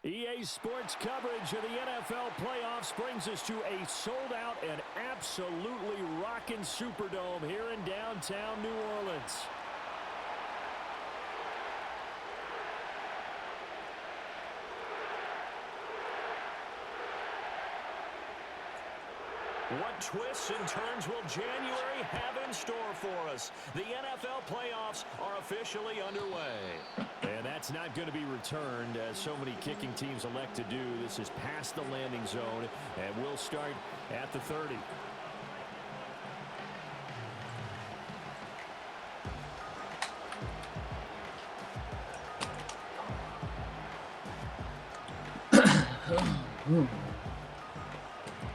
EA Sports coverage of the NFL playoffs brings us to a sold-out and absolutely rocking Superdome here in downtown New Orleans. What twists and turns will January have in store for us? The NFL playoffs are officially underway. And that's not going to be returned, as so many kicking teams elect to do. This is past the landing zone, and we'll start at the 30.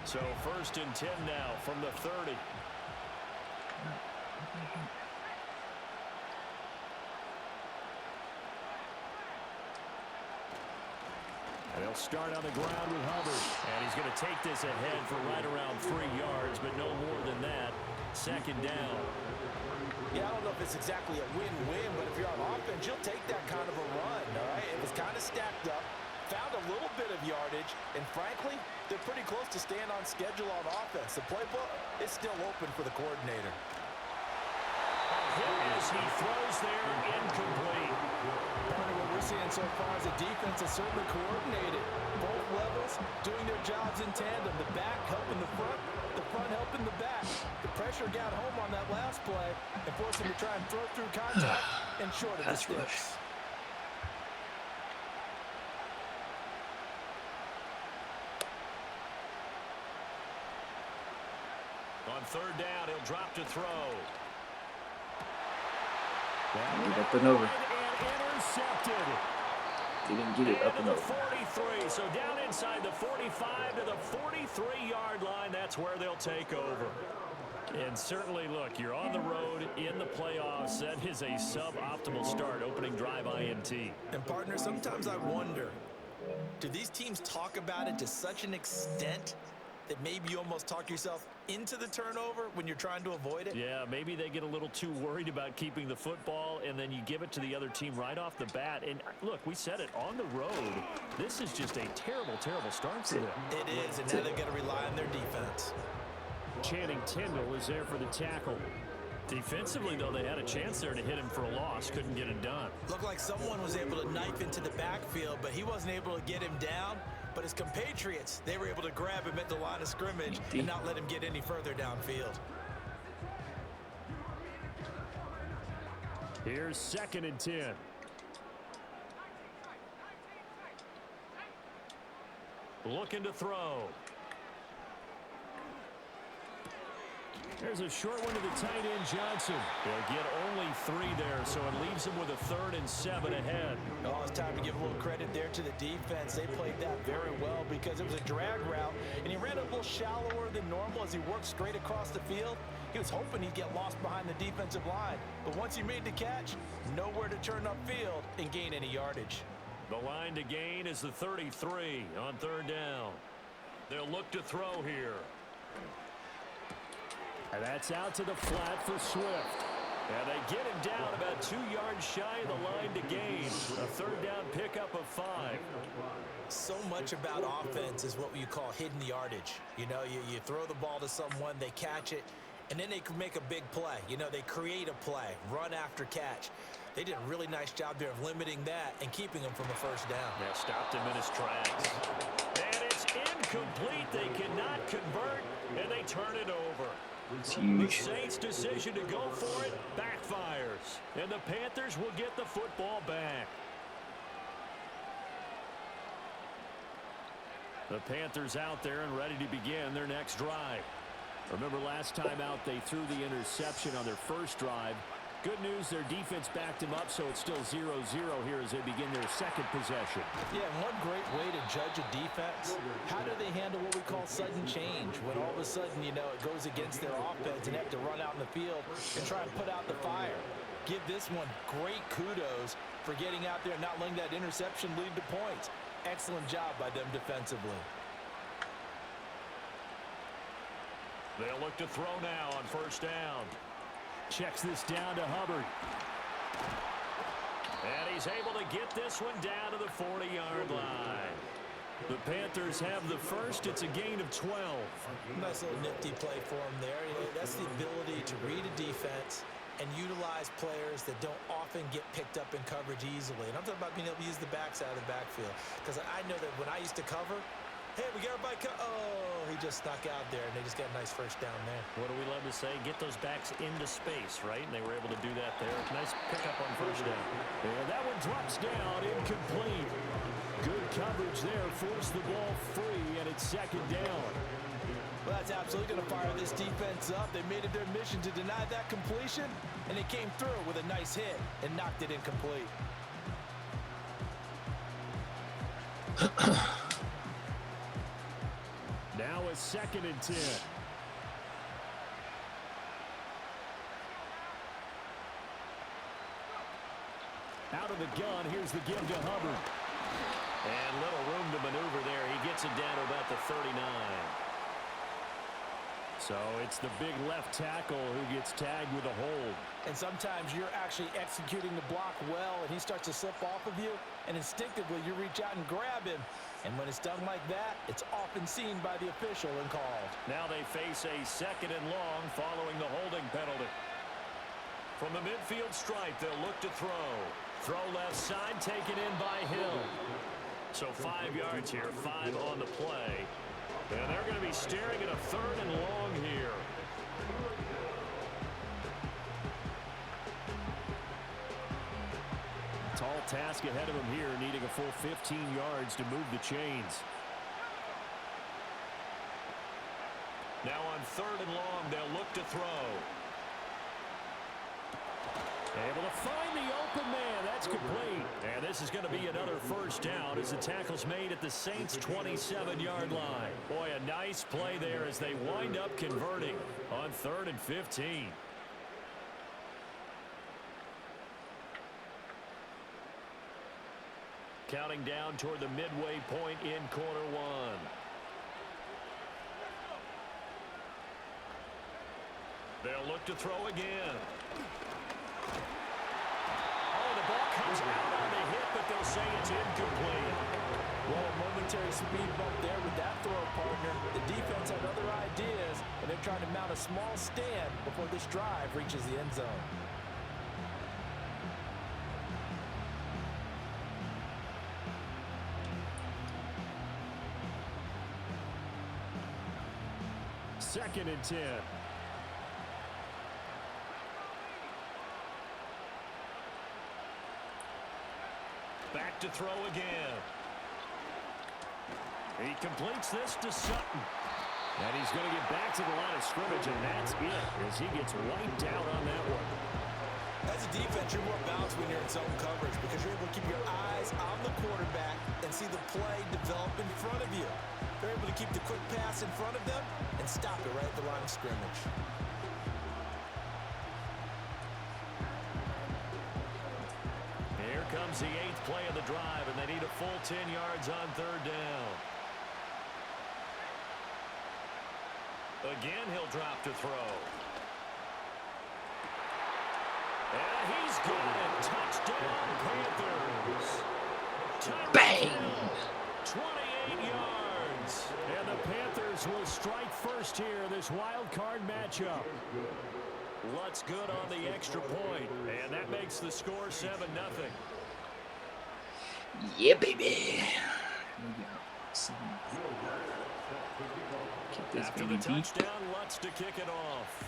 So 1st and 10 now from the 30. And they'll start on the ground with Hubbard. And he's going to take this ahead for right around 3 yards, but no more than that. 2nd down. Yeah, I don't know if it's exactly a win-win, but if you're on offense, you'll take that kind of a run, all right? It was kind of stacked up, found a little bit of yardage, and frankly, they're pretty close to staying on schedule on offense. The playbook is still open for the coordinator. As he throws there, incomplete. What we're seeing so far is the defense is certainly coordinated. Both levels doing their jobs in tandem. The back helping the front helping the back. The pressure got home on that last play and forced him to try and throw through contact and short of the sticks. On 3rd down, he'll drop to throw. Up and over. Intercepted. Didn't get it up and over. 43, so down inside the 45 to the 43-yard line. That's where they'll take over. And certainly, look, you're on the road in the playoffs. That is a suboptimal start, opening drive INT. And, partner, sometimes I wonder, do these teams talk about it to such an extent that maybe you almost talk yourself into the turnover when you're trying to avoid it? Yeah, maybe they get a little too worried about keeping the football, and then you give it to the other team right off the bat. And, look, we said it, on the road, this is just a terrible, terrible start for them. It is, and now they're going to rely on their defense. Channing Tindall is there for the tackle. Defensively, though, they had a chance there to hit him for a loss. Couldn't get it done. Looked like someone was able to knife into the backfield, but he wasn't able to get him down. But his compatriots, they were able to grab him at the line of scrimmage and not let him get any further downfield. Here's 2nd and 10. Looking to throw. There's a short one to the tight end, Johnson. They'll get only 3 there, so it leaves them with a 3rd and 7 ahead. Oh, it's time to give a little credit there to the defense. They played that very well because it was a drag route, and he ran a little shallower than normal as he worked straight across the field. He was hoping he'd get lost behind the defensive line, but once he made the catch, nowhere to turn upfield and gain any yardage. The line to gain is the 33 on 3rd down. They'll look to throw here. And that's out to the flat for Swift. And they get him down about 2 yards shy of the line to gain. A 3rd down pickup of 5. So much about offense is what you call hidden yardage. You know, you throw the ball to someone, they catch it, and then they can make a big play. You know, they create a play, run after catch. They did a really nice job there of limiting that and keeping him from a 1st down. Yeah, stopped him in his tracks. And it's incomplete. They cannot convert, and they turn it over. It's huge. The Saints' decision to go for it backfires, and the Panthers will get the football back. The Panthers out there and ready to begin their next drive. Remember last time out they threw the interception on their first drive. Good news, their defense backed them up, so it's still 0-0 here as they begin their 2nd possession. Yeah, and one great way to judge a defense, how do they handle what we call sudden change? When all of a sudden, you know, it goes against their offense and they have to run out in the field and try and put out the fire. Give this one great kudos for getting out there and not letting that interception lead to points. Excellent job by them defensively. They'll look to throw now on 1st down. Checks this down to Hubbard. And he's able to get this one down to the 40-yard line. The Panthers have the first. It's a gain of 12. Nice little nifty play for him there. You know, that's the ability to read a defense and utilize players that don't often get picked up in coverage easily. And I'm talking about being able to use the backs out of the backfield. Because I know that when I used to cover, hey, we got everybody. Oh, he just snuck out there, and they just got a nice first down there. What do we love to say? Get those backs into space, right? And they were able to do that there. Nice pickup on first down. And that one drops down, incomplete. Good coverage there, forced the ball free, and it's second down. Well, that's absolutely going to fire this defense up. They made it their mission to deny that completion, and they came through with a nice hit and knocked it incomplete. Now a 2nd and 10. Out of the gun, here's the give to Hubbard. And little room to maneuver there. He gets it down to about the 39. So it's the big left tackle who gets tagged with a hold. And sometimes you're actually executing the block well, and he starts to slip off of you, and instinctively you reach out and grab him. And when it's done like that, it's often seen by the official and called. Now they face a 2nd and long following the holding penalty. From the midfield stripe, they'll look to throw. Throw left side, taken in by Hill. So 5 yards here, 5 on the play. And they're going to be staring at a 3rd and long here. Tall task ahead of him here, needing a full 15 yards to move the chains. Now on 3rd and long, they'll look to throw. Able to find the open man. That's complete. And this is going to be another first down as the tackle's made at the Saints' 27-yard line. Boy, a nice play there as they wind up converting on 3rd and 15. Counting down toward the midway point in quarter one. They'll look to throw again. Ball comes out on the hit, but they'll say it's incomplete. Well, a momentary speed bump there with that throw, partner. The defense had other ideas, and they're trying to mount a small stand before this drive reaches the end zone. Second and 10. Back to throw again. He completes this to Sutton. And he's going to get back to the line of scrimmage, and that's it as he gets wiped out on that one. As a defense, you're more balanced when you're in zone coverage because you're able to keep your eyes on the quarterback and see the play develop in front of you. They're able to keep the quick pass in front of them and stop it right at the line of scrimmage. Here comes the 8th play of the drive, and they need a full 10 yards on 3rd down. Again, he'll drop to throw. And he's got it. Touchdown, Panthers. Bang! 28 yards. And the Panthers will strike first here, this wild card matchup. Lutz good on the extra point, and that makes the score 7-0. Yeah, baby. After the touchdown, Lutz to kick it off.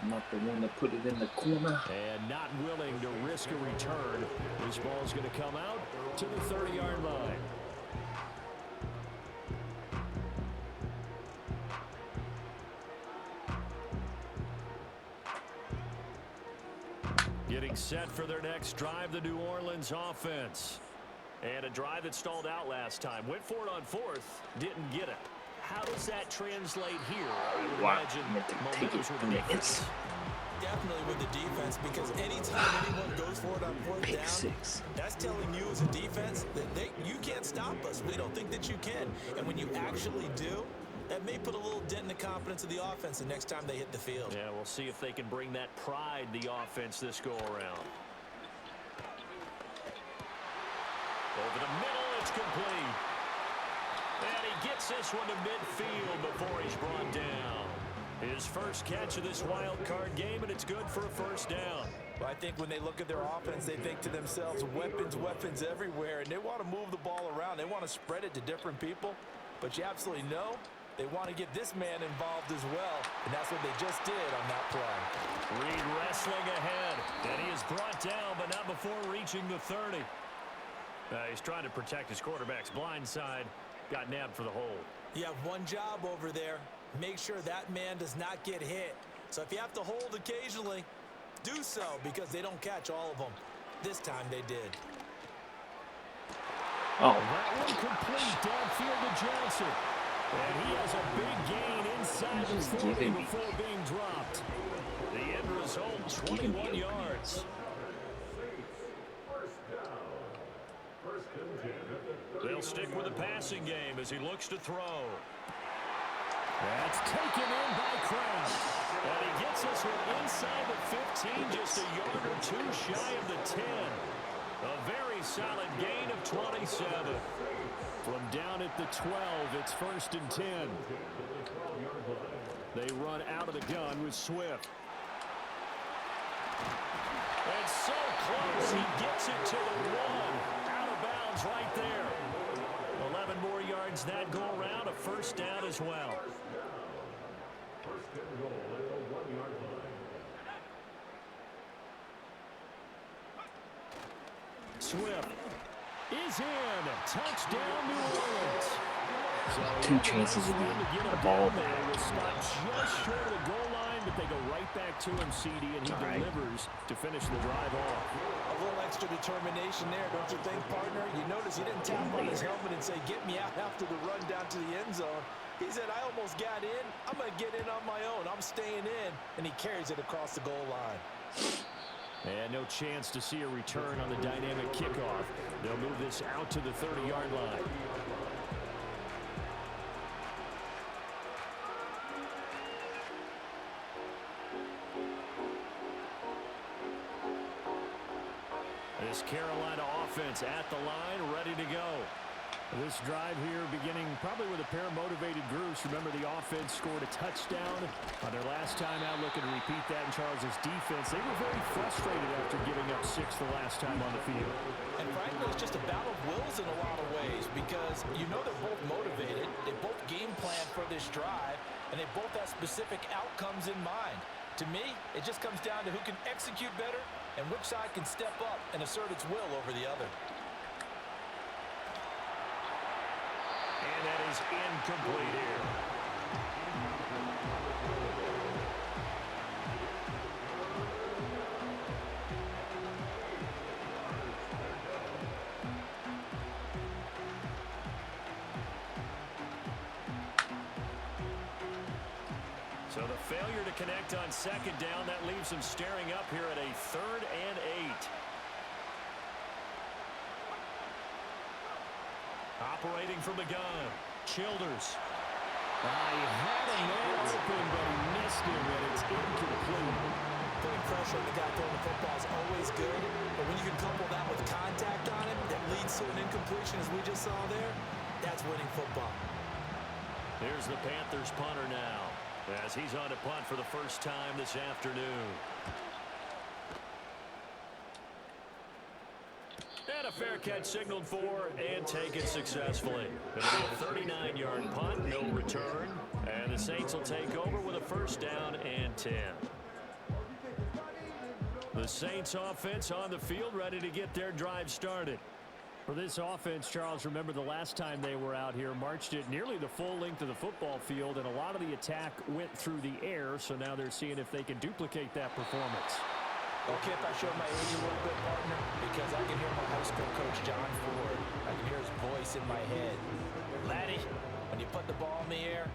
I'm not the one to put it in the corner. And not willing to risk a return. This ball's going to come out to the 30-yard line. Getting set for their next drive, the New Orleans offense. And a drive that stalled out last time. Went for it on 4th, didn't get it. How does that translate here? I would imagine momentum's with the defense. Definitely with the defense, because anytime anyone goes for it on 4th down, that's telling you as a defense that you can't stop us. We don't think that you can. And when you actually do, That may put a little dent in the confidence of the offense the next time they hit the field. Yeah, we'll see if they can bring that pride, the offense, this go-around. Over the middle, it's complete. And he gets this one to midfield before he's brought down. His first catch of this wild card game, and it's good for a first down. Well, I think when they look at their offense, they think to themselves, weapons, weapons everywhere, and they want to move the ball around. They want to spread it to different people, but you absolutely know they want to get this man involved as well, and that's what they just did on that play. Reed wrestling ahead, and he is brought down, but not before reaching the 30. He's trying to protect his quarterback's blind side. Got nabbed for the hold. You have one job over there. Make sure that man does not get hit. So if you have to hold occasionally, do so, because they don't catch all of them. This time they did. Oh, That one complete downfield to Johnson. And he has a big gain inside the 40 before being dropped. The end result, 21 yards. They'll stick with the passing game as he looks to throw. That's taken in by Kraft. And he gets this one inside the 15, just a yard or two shy of the 10. A very solid gain of 27. From down at the 12, it's 1st and 10. They run out of the gun with Swift. It's so close, he gets it to the 1. Out of bounds right there. 11 more yards that go around, a first down as well. Swift is in. Touchdown, New Orleans. 2 chances to get the ball back. They will stop just short of the goal line, but they go right back to him, CD, and he delivers to finish the drive off. A little extra determination there, don't you think, partner? You notice he didn't tap on his helmet and say, get me out after the run down to the end zone. He said, I almost got in. I'm going to get in on my own. I'm staying in. And he carries it across the goal line. And no chance to see a return on the dynamic kickoff. They'll move this out to the 30-yard line. This Carolina offense at the line, ready to go. This drive here beginning probably with a pair of motivated groups. Remember, the offense scored a touchdown on their last time out, looking to repeat that in Charles's defense. They were very frustrated after giving up 6 the last time on the field. And frankly, it's just a battle of wills in a lot of ways, because you know they're both motivated. They both game plan for this drive, and they both have specific outcomes in mind. To me, it just comes down to who can execute better and which side can step up and assert its will over the other. And that is incomplete here. So the failure to connect on 2nd down, that leaves him staring up here at a 3rd and 8. Operating from the gun, Childers. He had a man open, but he missed him, and it's incomplete. Putting pressure on the guy throwing the football is always good, but when you can couple that with contact on it that leads to an incompletion, as we just saw there, that's winning football. Here's the Panthers punter now, as he's on to punt for the first time this afternoon. And a fair catch signaled for and taken successfully. It'll be a 39-yard punt, no return. And the Saints will take over with a first down and 10. The Saints offense on the field, ready to get their drive started. For this offense, Charles, remember the last time they were out here, marched it nearly the full length of the football field, and a lot of the attack went through the air, so now they're seeing if they can duplicate that performance. Okay, if I show my age a little bit, partner, because I can hear my high school coach, John Ford. I can hear his voice in my head. Laddie, when you put the ball in the air,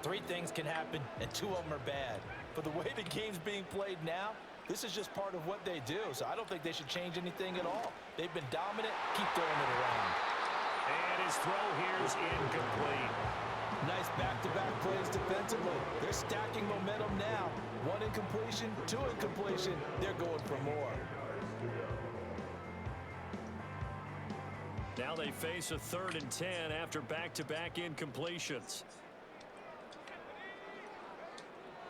3 things can happen, and 2 of them are bad. But the way the game's being played now, this is just part of what they do, so I don't think they should change anything at all. They've been dominant. Keep throwing it around. And his throw here is incomplete. Nice back-to-back play defensively. They're stacking momentum now. 1 incompletion, 2 incompletion. They're going for more. Now they face a 3rd and 10 after back-to-back incompletions.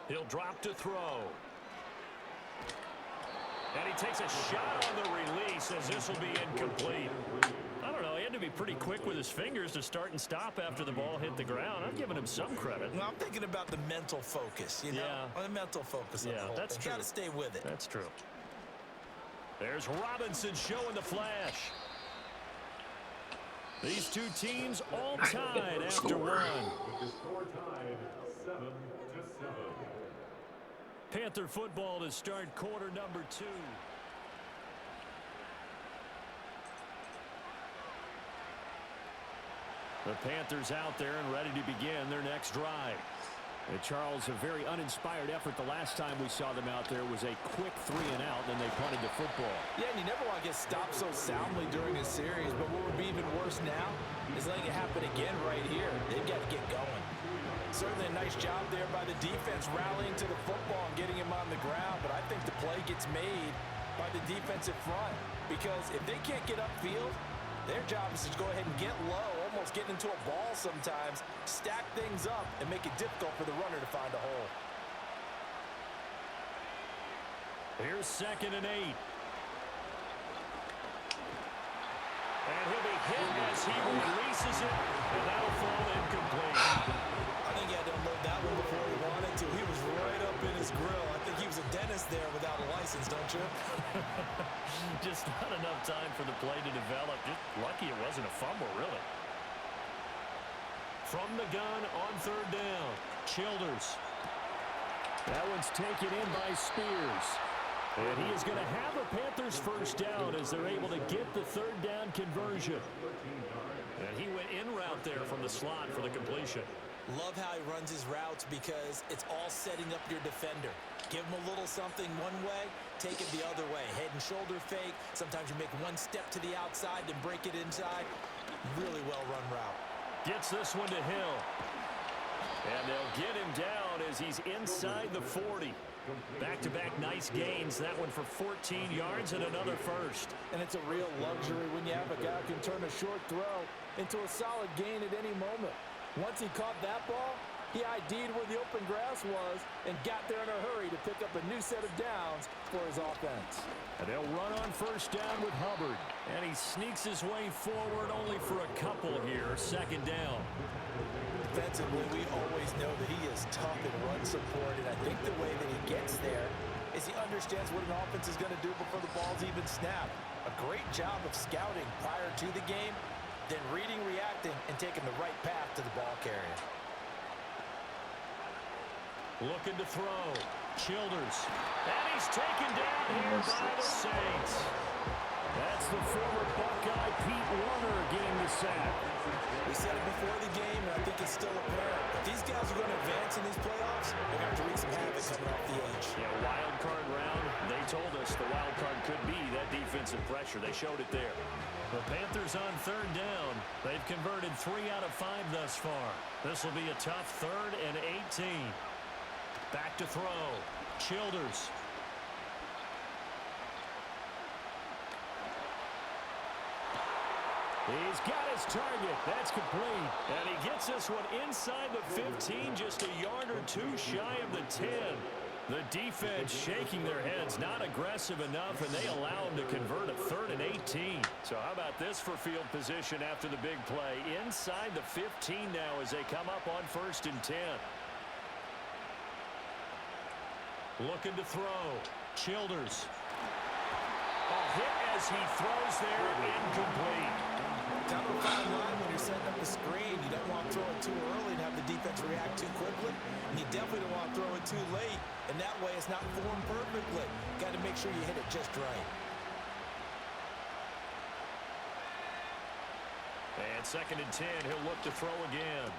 He'll drop to throw. And he takes a shot on the release as this will be incomplete. I don't know. He had to be pretty quick with his fingers to start and stop after the ball hit the ground. I'm giving him some credit. Well, I'm thinking about the mental focus, you know? Yeah. The mental focus. Yeah, that's true. Got to stay with it. That's true. There's Robinson showing the flash. These two teams all tied after one. Panther football to start quarter number 2. The Panthers out there and ready to begin their next drive. And Charles, a very uninspired effort the last time we saw them out there was a quick 3 and out, then they punted the football. Yeah, and you never want to get stopped so soundly during a series, but what would be even worse now is letting it happen again right here. They've got to get going. Certainly a nice job there by the defense rallying to the football and getting him on the ground, but I think the play gets made by the defensive front because if they can't get upfield, their job is to go ahead and get low, almost get into a ball sometimes, stack things up, and make it difficult for the runner to find a hole. Here's 2nd and 8. And he'll be hit as he releases it, and that'll fall incomplete. I think he had to unload that one before he wanted to. He was right up in his grill. I think he was a dentist there without a license, don't you? Just not enough time for the play to develop. Just lucky it wasn't a fumble, really. From the gun on 3rd down, Childers. That one's taken in by Spears. And he is going to have a Panthers first down as they're able to get the 3rd down conversion. And he went in route there from the slot for the completion. Love how he runs his routes because it's all setting up your defender. Give him a little something one way, take it the other way. Head and shoulder fake. Sometimes you make one step to the outside, then break it inside. Really well-run route. Gets this one to Hill. And they'll get him down as he's inside the 40. Back-to-back nice gains. That one for 14 yards and another first. And it's a real luxury when you have a guy who can turn a short throw into a solid gain at any moment. Once he caught that ball, he ID'd where the open grass was and got there in a hurry to pick up a new set of downs for his offense. And they'll run on first down with Hubbard. And he sneaks his way forward only for a couple here. 2nd down. Defensively, we always know that he is tough in run support, and I think the way that he gets there is he understands what an offense is going to do before the ball's even snapped. A great job of scouting prior to the game, then reading, reacting, and taking the right path to the ball carrier. Looking to throw. Childers. And he's taken down here by the Saints. That's the former Buckeye Pete Warner getting the sack. We said it before the game, and I think it's still apparent. If these guys are going to advance in these playoffs, they're going to have to wreak some havoc coming off the edge. Yeah, wild card round. They told us the wild card could be that defensive pressure. They showed it there. The Panthers on 3rd down. They've converted 3 out of 5 thus far. This will be a tough 3rd and 18. Back to throw. Childers. He's got his target. That's complete. And he gets this one inside the 15, just a yard or 2 shy of the 10. The defense shaking their heads, not aggressive enough, and they allow him to convert a 3rd and 18. So how about this for field position after the big play? Inside the 15 now as they come up on 1st and 10. Looking to throw. Childers. A hit as he throws there, incomplete. Down the fine line when you're setting up the screen. You don't want to throw it too early and have the defense react too quickly. And you definitely don't want to throw it too late. And that way it's not formed perfectly. Got to make sure you hit it just right. And 2nd and 10, he'll look to throw again.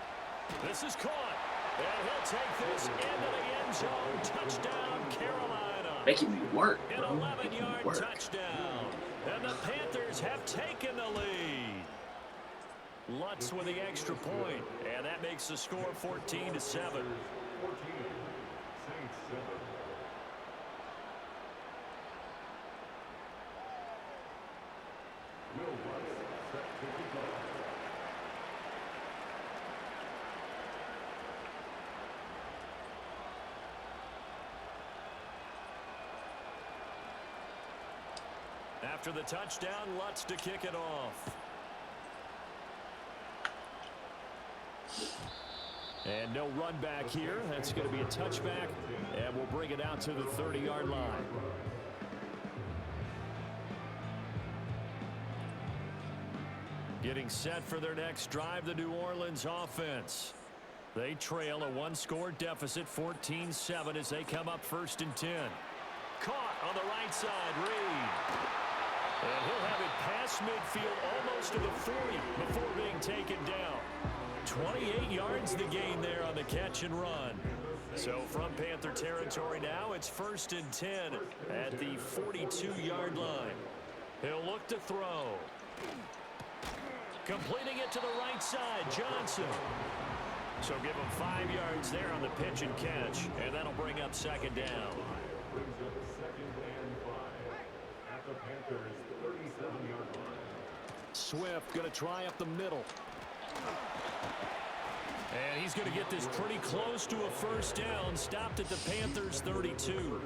This is caught. And he'll take this into the end zone. Touchdown, Carolina. Making me work, An bro. 11-yard touchdown. And the Panthers have taken the lead. Lutz with the extra point. And that makes the score 14-7. After the touchdown, Lutz to kick it off. And no run back here. That's going to be a touchback, and we'll bring it out to the 30-yard line. Getting set for their next drive, the New Orleans offense. They trail a one-score deficit, 14-7, as they come up 1st and 10. Caught on the right side, Reed. And he'll have it past midfield almost to the 40 before being taken down. 28 yards the gain there on the catch and run. So from Panther territory now, it's 1st and 10 at the 42-yard line. He'll look to throw. Completing it to the right side, Johnson. So give him 5 yards there on the pitch and catch, and that'll bring up 2nd down. Swift going to try up the middle. And he's going to get this pretty close to a 1st down. Stopped at the Panthers' 32.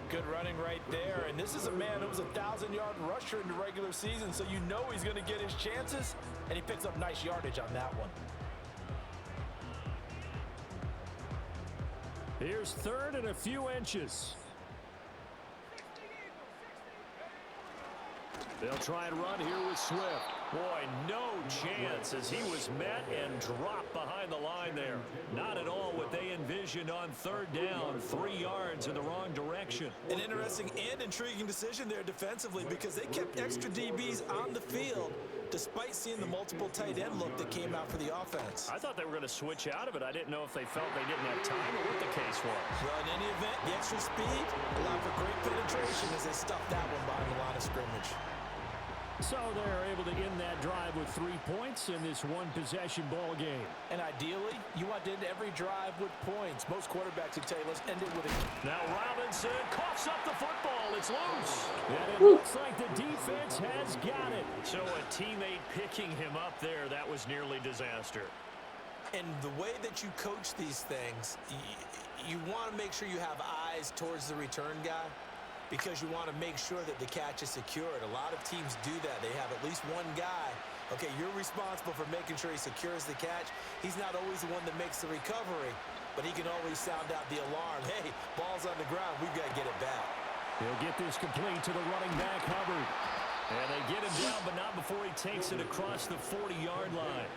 Good running right there. And this is a man who was a 1,000-yard rusher in the regular season, so you know he's going to get his chances. And he picks up nice yardage on that one. Here's 3rd and a few inches. They'll try and run here with Swift. Boy, no chance as he was met and dropped behind the line there. Not at all what they envisioned on 3rd down. 3 yards in the wrong direction. An interesting and intriguing decision there defensively because they kept extra DBs on the field despite seeing the multiple tight end look that came out for the offense. I thought they were going to switch out of it. I didn't know if they felt they didn't have time or what the case was. Well, in any event, the extra speed allowed for great penetration as they stuffed that one behind the line of scrimmage. So they're able to end that drive with 3 points in this one-possession ball game. And ideally, you want to end every drive with points. Most quarterbacks would tell you, let's end it with a... Now Robinson coughs up the football. It's loose. And it looks like the defense has got it. So a teammate picking him up there, that was nearly disaster. And the way that you coach these things, you want to make sure you have eyes towards the return guy, because you want to make sure that the catch is secured. A lot of teams do that. They have at least one guy. Okay, you're responsible for making sure he secures the catch. He's not always the one that makes the recovery, but he can always sound out the alarm. Hey, ball's on the ground. We've got to get it back. He'll get this complete to the running back, Hubbard. And they get him down, but not before he takes it across the 40-yard line.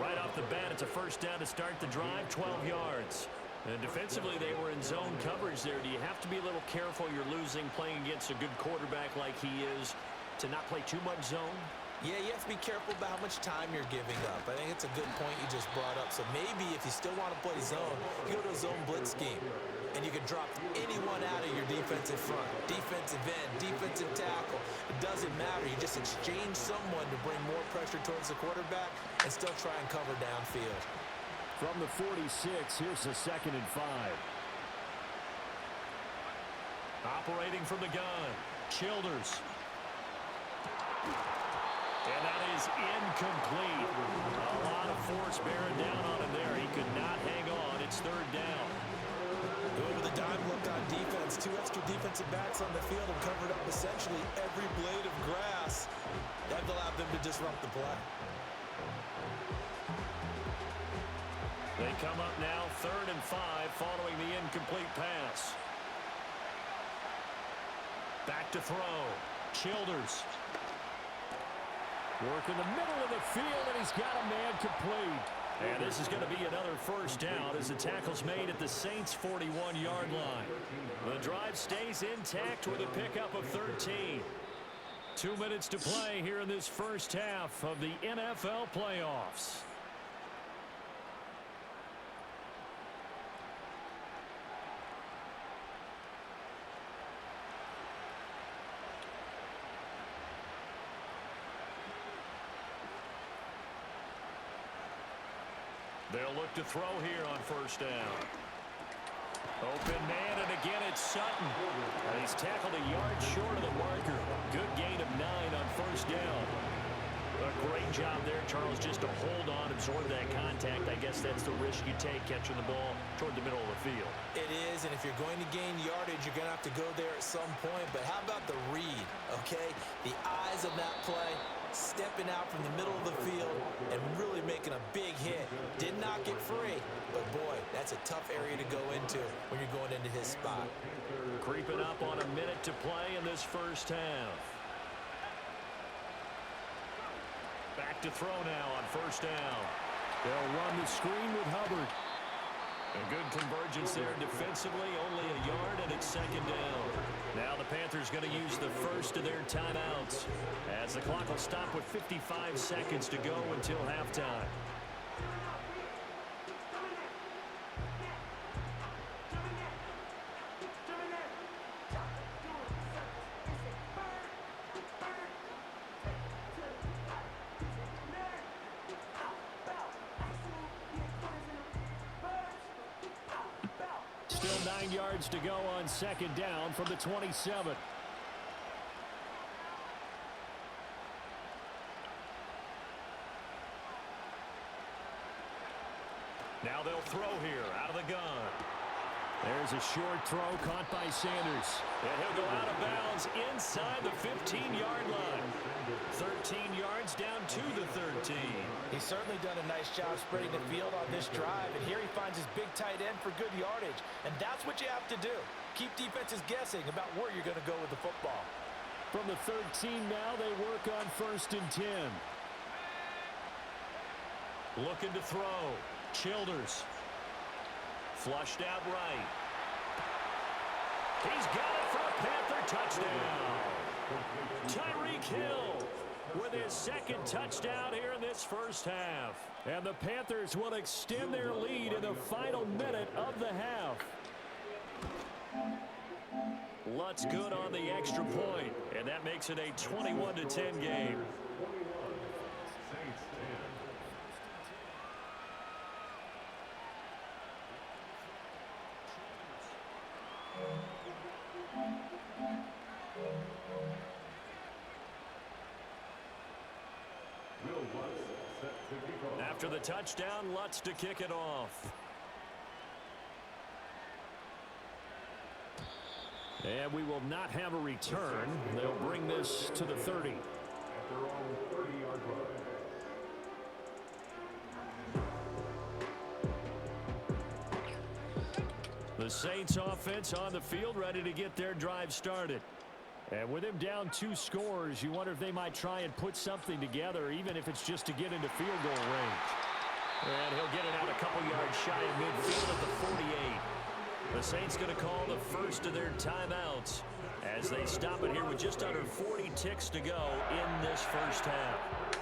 Right off the bat, it's a 1st down to start the drive, 12 yards. And defensively, they were in zone coverage there. Do you have to be a little careful? You're losing, playing against a good quarterback like he is, to not play too much zone? Yeah, you have to be careful about how much time you're giving up. I think it's a good point you just brought up. So maybe if you still want to play zone, you go to a zone blitz scheme. And you can drop anyone out of your defensive front. Defensive end, defensive tackle. It doesn't matter. You just exchange someone to bring more pressure towards the quarterback and still try and cover downfield. From the 46, here's the 2nd and 5. Operating from the gun, Childers. And that is incomplete. A lot of force bearing down on him there. He could not hang on. It's 3rd down. Over the dime look on defense. 2 extra defensive backs on the field and covered up essentially every blade of grass. That allowed them to disrupt the play. They come up now 3rd and 5 following the incomplete pass. Back to throw. Childers. Work in the middle of the field, and he's got a man complete. And this is going to be another 1st down as the tackle's made at the Saints' 41-yard line. The drive stays intact with a pickup of 13. 2 minutes to play here in this 1st half of the NFL playoffs. They'll look to throw here on first down. Open man, and again it's Sutton. And he's tackled a yard short of the marker. Good gain of 9 on first down. A great job there, Charles, just to hold on, absorb that contact. I guess that's the risk you take catching the ball toward the middle of the field. It is, and if you're going to gain yardage, you're going to have to go there at some point. But how about the read, okay? The eyes of that play, stepping out from the middle of the field and really making a big hit. Did not get free, but boy, that's a tough area to go into when you're going into his spot. Creeping up on a minute to play in this first half. Back to throw now on first down. They'll run the screen with Hubbard. A good convergence there defensively, only a yard, and it's second down. Now the Panthers going to use the first of their timeouts as the clock will stop with 55 seconds to go until halftime. Still 9 yards to go on second down from the 27. Now they'll throw here out of the gun. There's a short throw caught by Sanders. And he'll go out of bounds inside the 15-yard line. 13 yards down to the 13. He's certainly done a nice job spreading the field on this drive, and here he finds his big tight end for good yardage, and that's what you have to do. Keep defenses guessing about where you're going to go with the football. From the 13 now, they work on first and 10. Looking to throw. Childers. Flushed out right. He's got it for a Panther touchdown. Tyreek Hill with his second touchdown here in this first half. And the Panthers will extend their lead in the final minute of the half. Lutz good on the extra point, and that makes it a 21-10 game. After the touchdown, Lutz to kick it off. And we will not have a return. They'll bring this to the 30. The Saints offense on the field, ready to get their drive started. And with him down 2 scores, you wonder if they might try and put something together, even if it's just to get into field goal range. And he'll get it out a couple yards shy of midfield at the 48. The Saints going to call the first of their timeouts as they stop it here with just under 40 ticks to go in this first half.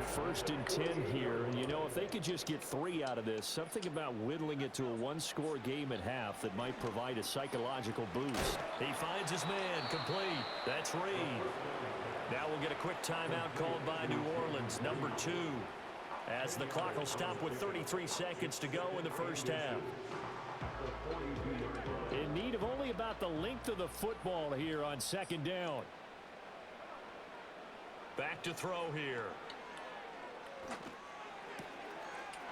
First and 10 here, and you know, if they could just get 3 out of this, something about whittling it to a 1-score game at half that might provide a psychological boost. He finds his man, complete. That's Reed. Now we'll get a quick timeout called by New Orleans, number 2, as the clock will stop with 33 seconds to go in the first half. In need of only about the length of the football here on second down. Back to throw here.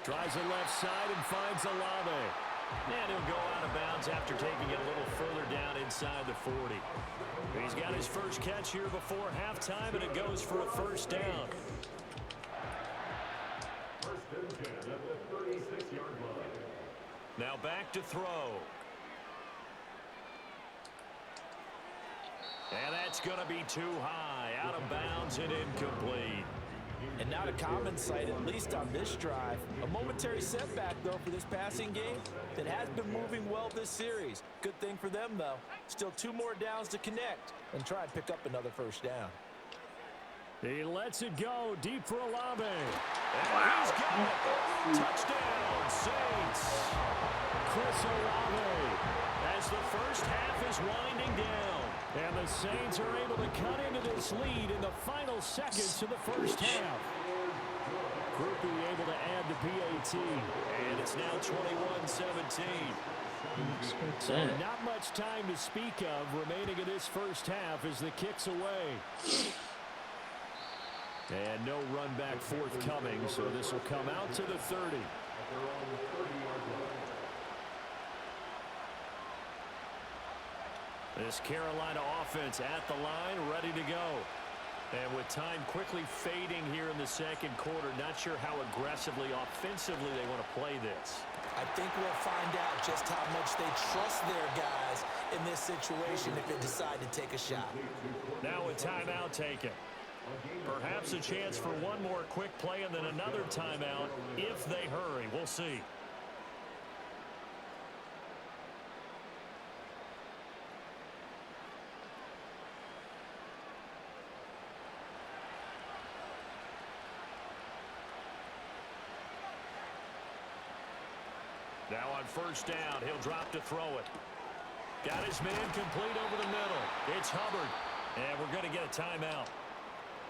Tries the left side and finds Olave. And he'll go out of bounds after taking it a little further down inside the 40. He's got his first catch here before halftime, and it goes for a first down. Now back to throw. And that's going to be too high. Out of bounds and incomplete. And not a common sight, at least on this drive. A momentary setback, though, for this passing game that has been moving well this series. Good thing for them, though. Still 2 more downs to connect and try and pick up another first down. He lets it go deep for Olave. And he's got it. Touchdown, Saints. Chris Olave as the first half is winding down. And the Saints are able to cut into this lead in the final seconds of the first half. Groupie able to add the PAT. And it's now 21-17. So not much time to speak of remaining in this first half as the kick's away. And no run back forthcoming, so this will come out to the 30. This Carolina offense at the line, ready to go. And with time quickly fading here in the second quarter, not sure how aggressively, offensively they want to play this. I think we'll find out just how much they trust their guys in this situation if they decide to take a shot. Now a timeout taken. Perhaps a chance for one more quick play and then another timeout if they hurry. We'll see. Now on first down, he'll drop to throw it. Got his man complete over the middle. It's Hubbard. And we're going to get a timeout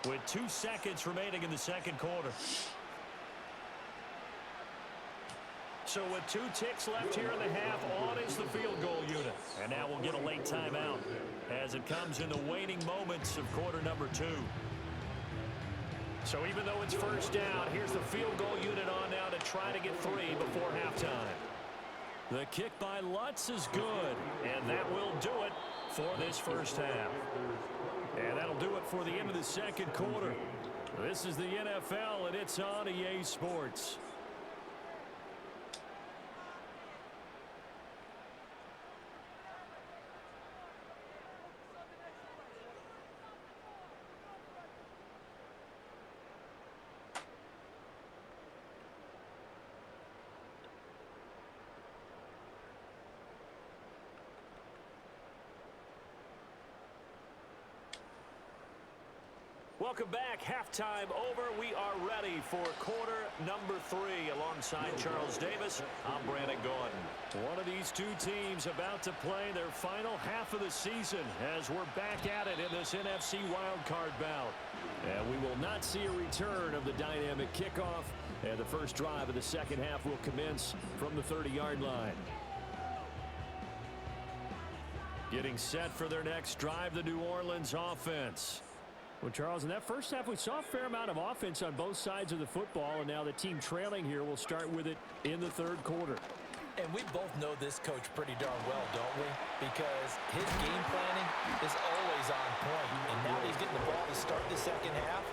with 2 seconds remaining in the second quarter. So with 2 ticks left here in the half, on is the field goal unit. And now we'll get a late timeout as it comes in the waning moments of quarter number 2. So even though it's first down, here's the field goal unit on now to try to get 3 before halftime. The kick by Lutz is good, and that will do it for this first half. And that'll do it for the end of the second quarter. This is the NFL, and it's on EA Sports. Welcome back. Halftime over. We are ready for quarter number 3. Alongside Charles Davis, I'm Brandon Gordon. One of these two teams about to play their final half of the season as we're back at it in this NFC Wildcard bout. And we will not see a return of the dynamic kickoff. And the first drive of the second half will commence from the 30-yard line. Getting set for their next drive, the New Orleans offense. Well, Charles, in that first half, we saw a fair amount of offense on both sides of the football, and now the team trailing here will start with it in the third quarter. And we both know this coach pretty darn well, don't we? Because his game planning is always on point. And now that he's getting the ball to start the second half,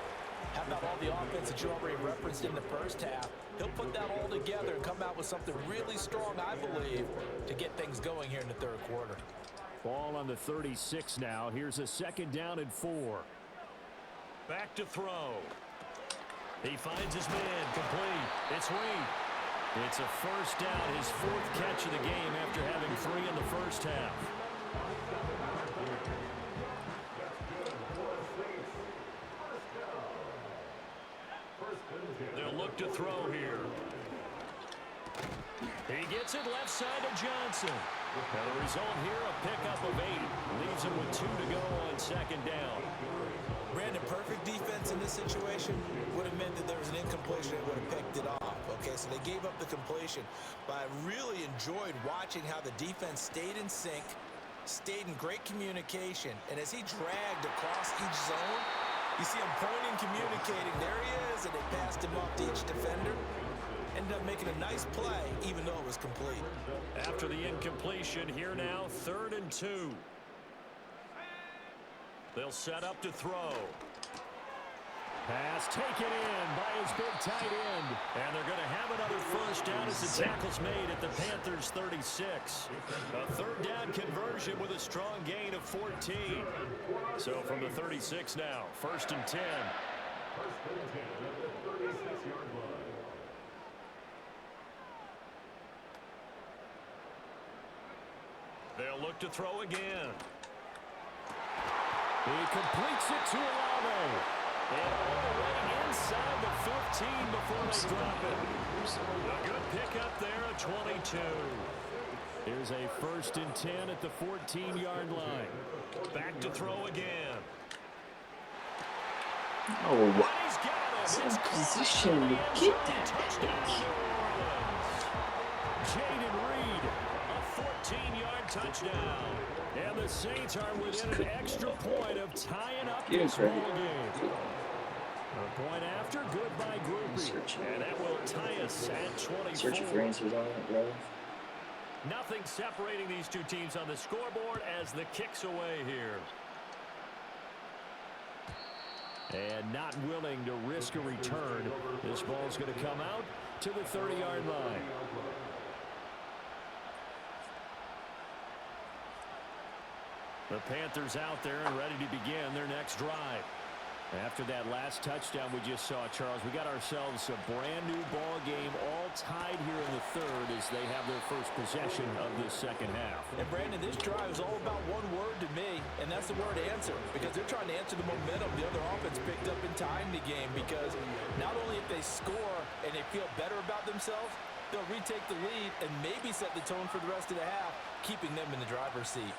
how about all the offense that you already referenced in the first half? He'll put that all together and come out with something really strong, I believe, to get things going here in the third quarter. Ball on the 36 now. Here's a second down and 4. Back to throw. He finds his man complete. It's Reed. It's a first down, his 4th catch of the game after having 3 in the first half. They'll look to throw here. He gets it left side to Johnson. And the result here, a pickup of 8. Leaves him with 2 to go on second down. Brandon, perfect defense in this situation would have meant that there was an incompletion and would have picked it off. Okay, so they gave up the completion. But I really enjoyed watching how the defense stayed in sync, stayed in great communication. And as he dragged across each zone, you see him pointing, communicating. There he is, and they passed him off to each defender. Ended up making a nice play, even though it was complete. After the incompletion, here now, 3rd and 2. They'll set up to throw. Pass taken in by his big tight end. And they're going to have another first down as the tackle's made at the Panthers 36. A 3rd down conversion with a strong gain of 14. So from the 36 now, 1st and 10. They'll look to throw again. He completes it to Olave. And all the way inside the 15 before they drop it. A good pickup there at 22. Here's a 1st and 10 at the 14-yard line. Back to throw again. Oh, And he's got him. it's in It's caught position in to the end get zone. that Touchdown, pick. New Orleans. Jaden Reed, a 14-yard touchdown. And the Saints are within an extra point of tying up this ball game. A point after, good by Groupie. And that will tie us at 24. Searching for answers on it, bro. Nothing separating these two teams on the scoreboard as the kick's away here. And not willing to risk a return. This ball's going to come out to the 30-yard line. The Panthers out there and ready to begin their next drive. After that last touchdown we just saw, Charles, we got ourselves a brand new ball game, all tied here in the third as they have their first possession of this second half. And Brandon, this drive is all about one word to me, and that's the word answer, because they're trying to answer the momentum the other offense picked up in tying the game, because not only if they score and they feel better about themselves, they'll retake the lead and maybe set the tone for the rest of the half, keeping them in the driver's seat.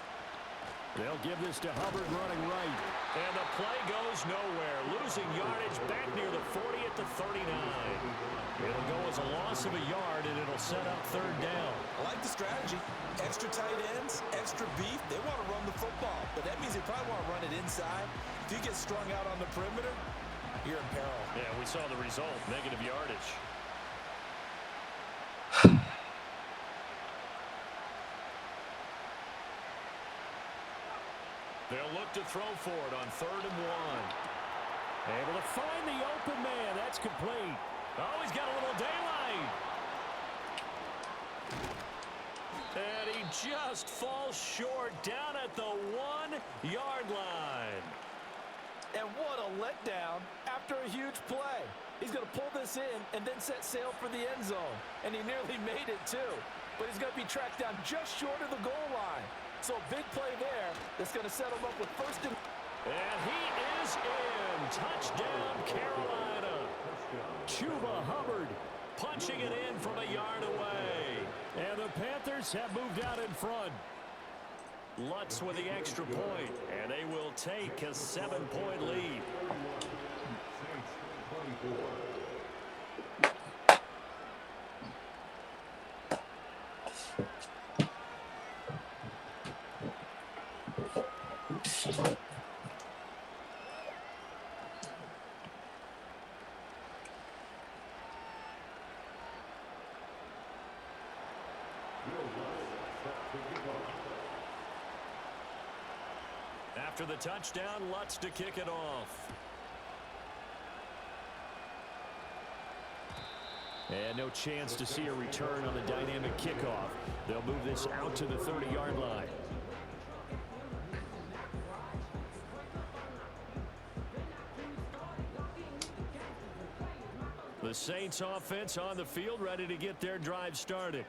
They'll give this to Hubbard running right. And the play goes nowhere. Losing yardage back near the 40 at the 39. It'll go as a loss of a yard, and it'll set up third down. I like the strategy. Extra tight ends, extra beef. They want to run the football, but that means they probably want to run it inside. If you get strung out on the perimeter, you're in peril. Yeah, we saw the result, negative yardage. They'll look to throw for it on 3rd and 1. Able to find the open man. That's complete. Oh, he's got a little daylight. And he just falls short down at the 1-yard line. And what a letdown after a huge play. He's going to pull this in and then set sail for the end zone. And he nearly made it, too. But he's going to be tracked down just short of the goal line. So a big play there that's going to set him up with first and... And he is in. Touchdown, Carolina. Chuba Hubbard punching it in from a yard away. And the Panthers have moved out in front. Lutz with the extra point, and they will take a 7-point lead. After the touchdown, Lutz to kick it off. And no chance to see a return on the dynamic kickoff. They'll move this out to the 30-yard line. The Saints offense on the field, ready to get their drive started.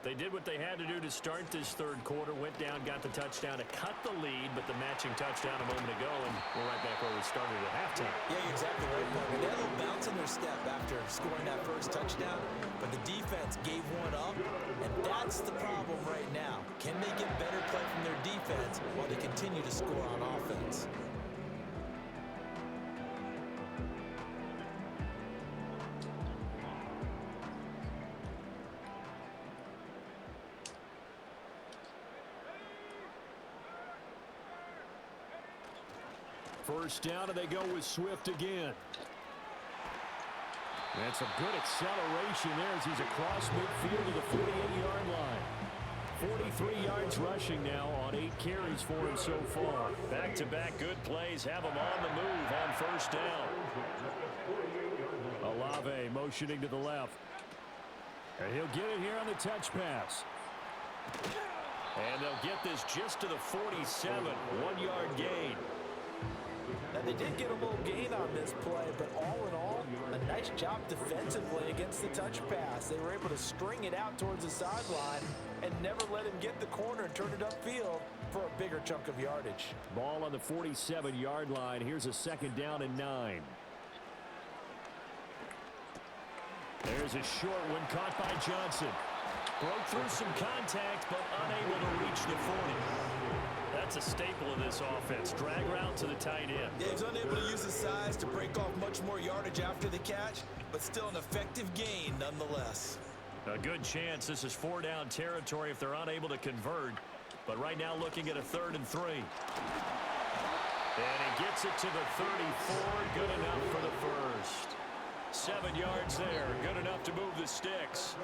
They did what they had to do to start this third quarter, went down, got the touchdown to cut the lead, but the matching touchdown a moment ago, and we're right back where we started at halftime. Yeah, you're exactly right, Mark. They had a little bounce in their step after scoring that first touchdown, but the defense gave one up, and that's the problem right now. Can they get better play from their defense while they continue to score on offense? First down, and they go with Swift again. That's a good acceleration there as he's across midfield to the 48-yard line. 43 yards rushing now on 8 carries for him so far. Back-to-back good plays have him on the move on first down. Olave motioning to the left. And he'll get it here on the touch pass. And they'll get this just to the 47, 1-yard gain. Now, they did get a little gain on this play, but all in all, a nice job defensively against the touch pass. They were able to string it out towards the sideline and never let him get the corner and turn it upfield for a bigger chunk of yardage. Ball on the 47-yard line. Here's a second down and 9. There's a short one caught by Johnson. Broke through some contact, but unable to reach the 40. That's a staple of this offense. Drag route to the tight end. Yeah, he's unable to use his size to break off much more yardage after the catch, but still an effective gain nonetheless. A good chance this is 4-down territory if they're unable to convert. But right now looking at a 3rd and 3. And he gets it to the 34. Good enough for the first. 7 yards there. Good enough to move the sticks.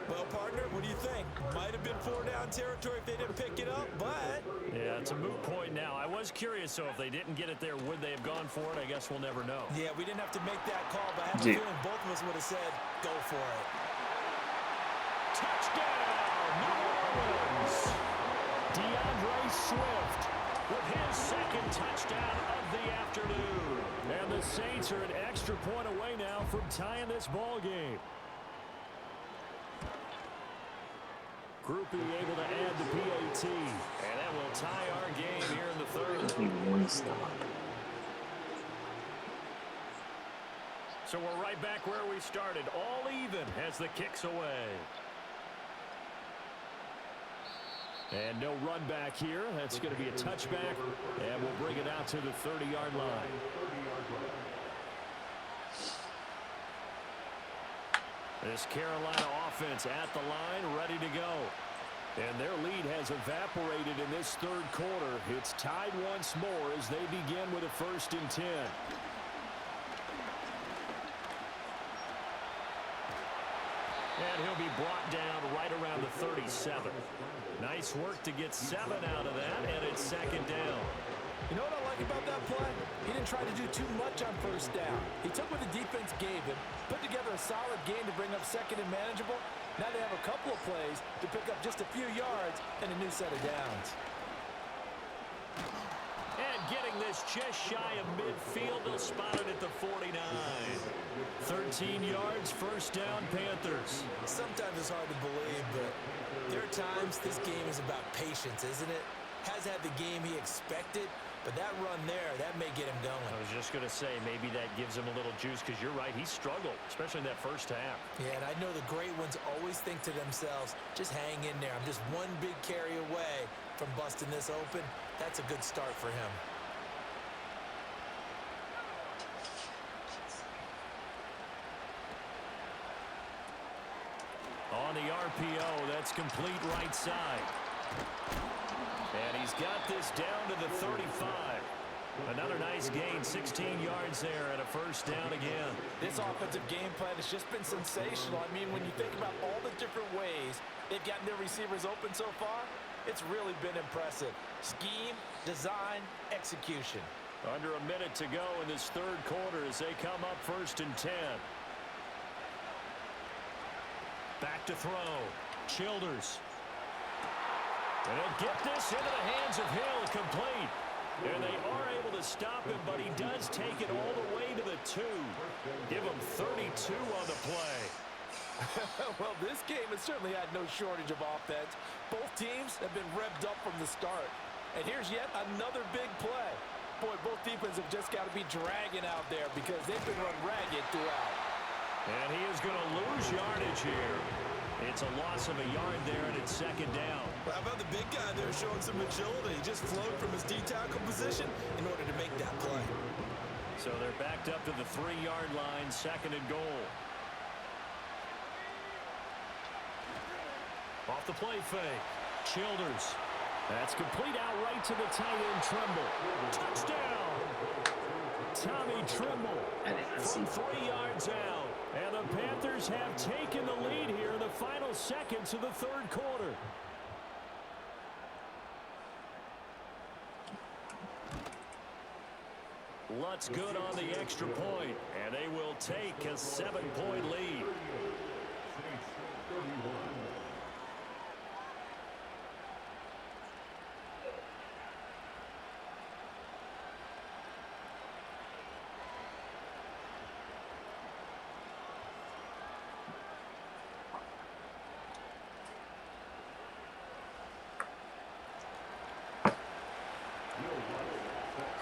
Well, partner, what do you think? Might have been 4-down territory if they didn't pick it up, but... Yeah, it's a moot point now. I was curious, so if they didn't get it there, would they have gone for it? I guess we'll never know. Yeah, we didn't have to make that call, but I have a feeling both of us would have said, go for it. Touchdown, New Orleans! DeAndre Swift with his 2nd touchdown of the afternoon. And the Saints are an extra point away now from tying this ball game. Groupie able to add the PAT. And that will tie our game here in the 3rd. Just need one stop. So we're right back where we started. All even as the kick's away. And no run back here. That's going to be a touchback. And we'll bring it out to the 30-yard line. This Carolina offense at the line, ready to go. And their lead has evaporated in this 3rd quarter. It's tied once more as they begin with a 1st and 10. And he'll be brought down right around the 37. Nice work to get 7 out of that, and it's 2nd down. You know what I like about that play? He didn't try to do too much on 1st down. He took what the defense gave him, put together a solid game to bring up 2nd and manageable. Now they have a couple of plays to pick up just a few yards and a new set of downs. And getting this just shy of midfield, they'll spot it at the 49. 13 yards, 1st down, Panthers. Sometimes it's hard to believe, but there are times this game is about patience, isn't it? Has had the game he expected, but that run there, that may get him going. I was just going to say, maybe that gives him a little juice, because you're right, he struggled, especially in that 1st half. Yeah, and I know the great ones always think to themselves, just hang in there. I'm just one big carry away from busting this open. That's a good start for him. On the RPO, that's complete right side. And he's got this down to the 35. Another nice gain, 16 yards there, and a 1st down again. This offensive game plan has just been sensational. I mean, when you think about all the different ways they've gotten their receivers open so far, it's really been impressive. Scheme, design, execution. Under a minute to go in this 3rd quarter as they come up 1st and 10. Back to throw. Childers. And he'll get this into the hands of Hill, complete. And they are able to stop him, but he does take it all the way to the 2. Give him 32 on the play. Well, this game has certainly had no shortage of offense. Both teams have been revved up from the start. And here's yet another big play. Boy, both defenses have just got to be dragging out there because they've been run ragged throughout. And he is going to lose yardage here. It's a loss of a yard there, and it's 2nd down. How about the big guy there showing some agility? He just flowed from his D-tackle position in order to make that play. So they're backed up to the 3-yard line, 2nd and goal. Off the play fake. Childers. That's complete out right to the tight end, Trimble. Touchdown! Tommy Trimble from 3 yards out. And the Panthers have taken the lead here in the final seconds of the 3rd quarter. Lutz good on the extra point, and they will take a 7-point lead.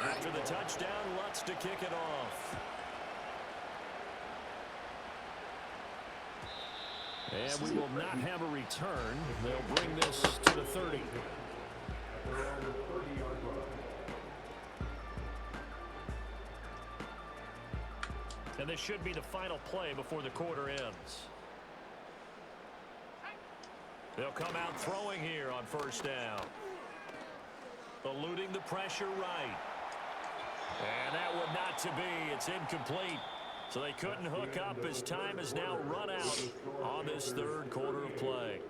After the touchdown, Lutz to kick it off. And we will not have a return. They'll bring this to the 30. this should be the final play before the quarter ends. They'll come out throwing here on first down. Eluding the pressure right. And that would not to be. It's incomplete. So they couldn't hook up as time has now run out on this third quarter of play.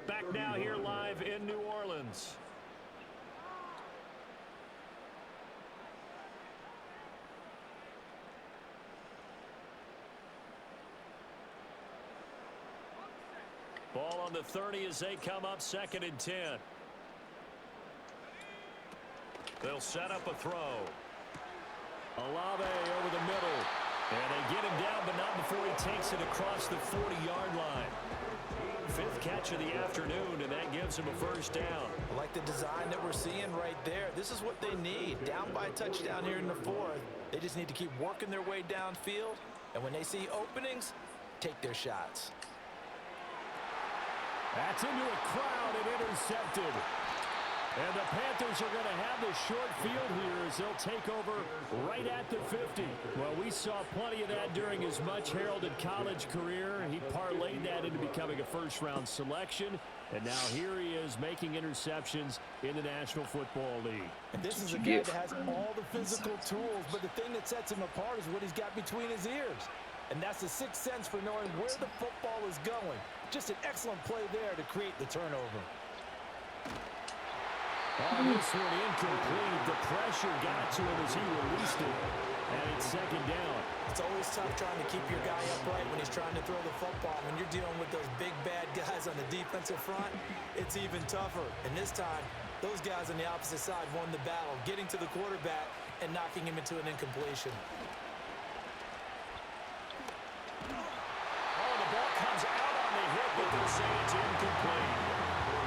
Back now here live in New Orleans. Ball on the 30 as they come up 2nd and 10. They'll set up a throw. Olave over the middle. And they get him down, but not before he takes it across the 40-yard line. 5th catch of the afternoon, and that gives him a first down. I like the design that we're seeing right there. This is what they need. Down by a touchdown here in the 4th. They just need to keep working their way downfield. And when they see openings, take their shots. That's into a crowd and intercepted. And the Panthers are going to have the short field here as they'll take over right at the 50. Well, we saw plenty of that during his much-heralded college career. He parlayed that into becoming a first-round selection. And now here he is making interceptions in the National Football League. And this is a guy that has all the physical tools, but the thing that sets him apart is what he's got between his ears. And that's the sixth sense for knowing where the football is going. Just an excellent play there to create the turnover. Oh, this one incomplete. The pressure got to him as he released it. And it's 2nd down. It's always tough trying to keep your guy upright when he's trying to throw the football. When you're dealing with those big, bad guys on the defensive front, it's even tougher. And this time, those guys on the opposite side won the battle, getting to the quarterback and knocking him into an incompletion. Oh, the ball comes out on the hit, but they'll say it's incomplete.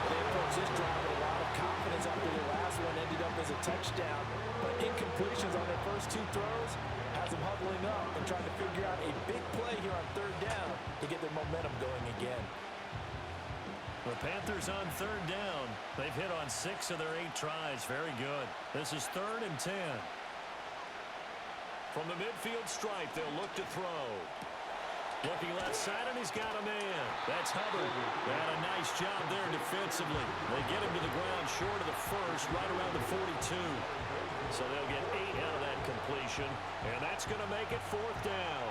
They approach this drive with a lot of confidence after their last one ended up as a touchdown. But incompletions on their first 2 throws has them huddling up and trying to figure out a big play here on 3rd down to get their momentum going again. The Panthers on 3rd down. They've hit on 6 of their 8 tries. Very good. This is 3rd and 10. From the midfield stripe, they'll look to throw. Looking left side, and he's got a man. That's Hubbard. They had a nice job there defensively. They get him to the ground short of the first, right around the 42. So they'll get 8 out of that completion, and that's going to make it 4th down.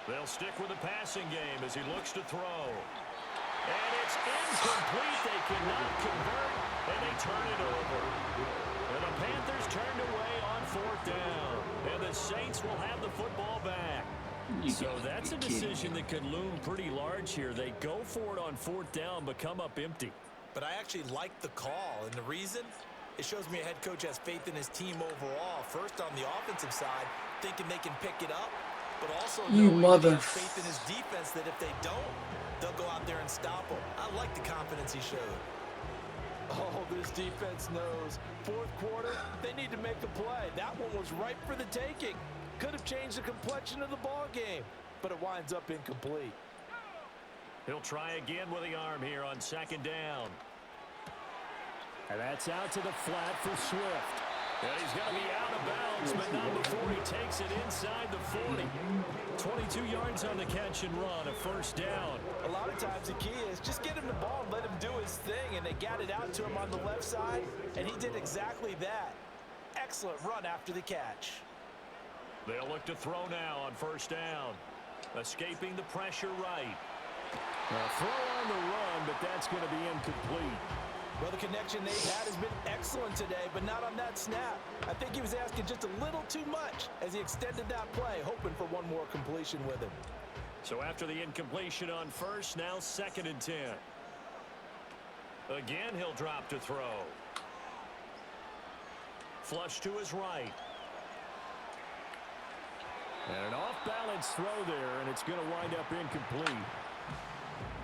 They'll stick with the passing game as he looks to throw. And it's incomplete. They cannot convert, and they turn it over. And the Panthers turned away on 4th down. And the Saints will have the football back. So that's a decision that could loom pretty large here. They go for it on 4th down, but come up empty. But I actually like the call, and the reason? It shows me a head coach has faith in his team overall. First on the offensive side, thinking they can pick it up. But also You knowing mother. he has faith in his defense that if they don't, they'll go out there and stop them. I like the confidence he showed. Oh, this defense knows. 4th quarter, they need to make a play. That one was ripe for the taking. Could have changed the complexion of the ball game, but it winds up incomplete. He'll try again with the arm here on 2nd down. And that's out to the flat for Swift. And he's going to be out of bounds, but not before he takes it inside the 40. 22 yards on the catch and run, a 1st down. A lot of times the key is just get him the ball and let him do his thing, and they got it out to him on the left side, and he did exactly that. Excellent run after the catch. They'll look to throw now on 1st down. Escaping the pressure right. A throw on the run, but that's going to be incomplete. Well, the connection they've had has been excellent today, but not on that snap. I think he was asking just a little too much as he extended that play, hoping for one more completion with him. So after the incompletion on 1st, now 2nd and 10. Again, he'll drop to throw. Flush to his right. And an off-balance throw there, and it's going to wind up incomplete.